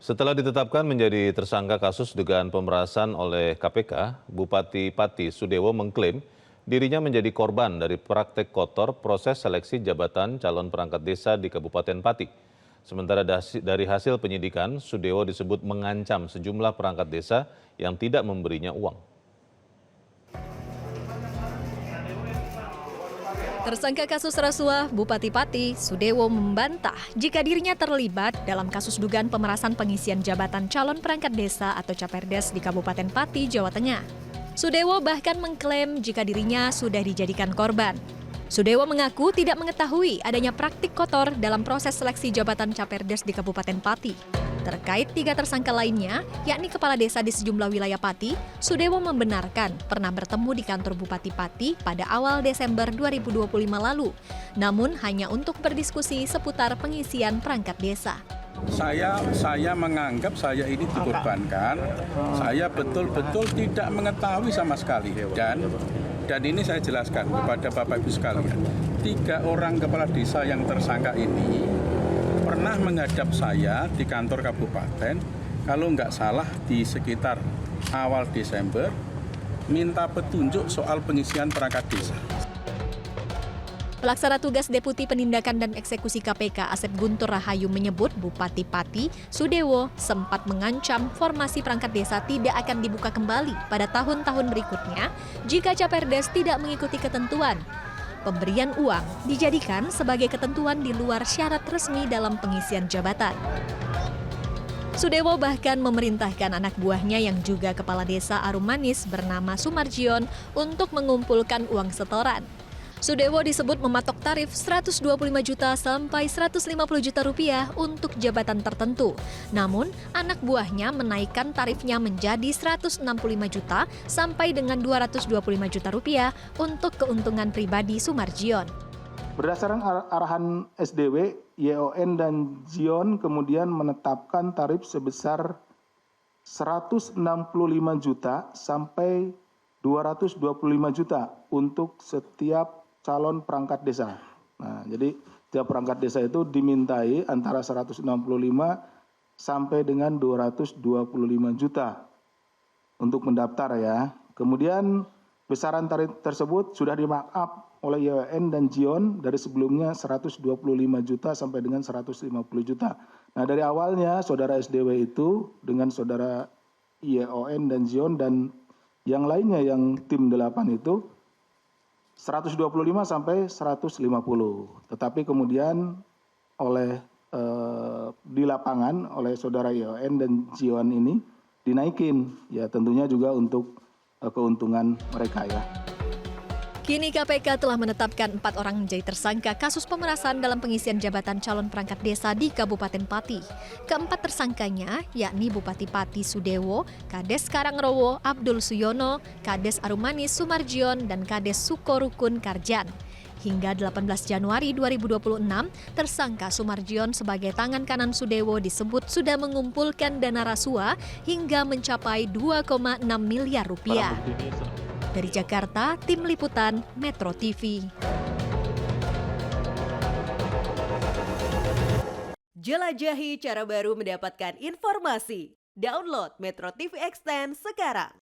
Setelah ditetapkan menjadi tersangka kasus dugaan pemerasan oleh KPK, Bupati Pati Sudewo mengklaim dirinya menjadi korban dari praktek kotor proses seleksi jabatan calon perangkat desa di Kabupaten Pati. Sementara dari hasil penyidikan, Sudewo disebut mengancam sejumlah perangkat desa yang tidak memberinya uang. Tersangka kasus rasuah Bupati Pati, Sudewo membantah jika dirinya terlibat dalam kasus dugaan pemerasan pengisian jabatan calon perangkat desa atau Caperdes di Kabupaten Pati, Jawa Tengah. Sudewo bahkan mengklaim jika dirinya sudah dijadikan korban. Sudewo mengaku tidak mengetahui adanya praktik kotor dalam proses seleksi jabatan Caperdes di Kabupaten Pati. Terkait 3 tersangka lainnya, yakni kepala desa di sejumlah wilayah Pati, Sudewo membenarkan pernah bertemu di kantor Bupati Pati pada awal Desember 2025 lalu, namun hanya untuk berdiskusi seputar pengisian perangkat desa. Saya menganggap saya ini dikorbankan, saya betul-betul tidak mengetahui sama sekali. Dan ini saya jelaskan kepada Bapak Ibu sekalian, 3 orang kepala desa yang tersangka ini pernah menghadap saya di kantor kabupaten, kalau nggak salah di sekitar awal Desember, minta petunjuk soal pengisian perangkat desa. Pelaksana tugas Deputi Penindakan dan Eksekusi KPK Asep Guntur Rahayu menyebut Bupati Pati, Sudewo, sempat mengancam formasi perangkat desa tidak akan dibuka kembali pada tahun-tahun berikutnya jika Caperdes tidak mengikuti ketentuan. Pemberian uang dijadikan sebagai ketentuan di luar syarat resmi dalam pengisian jabatan. Sudewo bahkan memerintahkan anak buahnya yang juga kepala desa Arum Manis bernama Sumarjion untuk mengumpulkan uang setoran. Sudewo disebut mematok tarif 125 juta sampai 150 juta rupiah untuk jabatan tertentu. Namun, anak buahnya menaikkan tarifnya menjadi 165 juta sampai dengan 225 juta rupiah untuk keuntungan pribadi Sumarjion. Berdasarkan arahan SDW, YON dan Zion kemudian menetapkan tarif sebesar 165 juta sampai 225 juta untuk setiap calon perangkat desa. Nah, jadi tiap perangkat desa itu dimintai antara 165 sampai dengan 225 juta untuk mendaftar ya. Kemudian besaran tarif tersebut sudah di-markup oleh YON dan Zion dari sebelumnya 125 juta sampai dengan 150 juta. Nah, dari awalnya saudara SDW itu dengan saudara YON dan Zion dan yang lainnya yang tim 8 itu 125 sampai 150. Tetapi kemudian oleh di lapangan oleh saudara YON dan Zion ini dinaikin ya tentunya juga untuk keuntungan mereka ya. Kini KPK telah menetapkan 4 orang menjadi tersangka kasus pemerasan dalam pengisian jabatan calon perangkat desa di Kabupaten Pati. Keempat tersangkanya yakni Bupati Pati Sudewo, Kades Karangrowo Abdul Suyono, Kades Arum Manis Sumarjion, dan Kades Sukorukun Karjan. Hingga 18 Januari 2026, tersangka Sumarjion sebagai tangan kanan Sudewo disebut sudah mengumpulkan dana rasuah hingga mencapai 2,6 miliar rupiah. Dari Jakarta, Tim Liputan Metro TV. Jelajahi cara baru mendapatkan informasi. Download Metro TV Extend sekarang.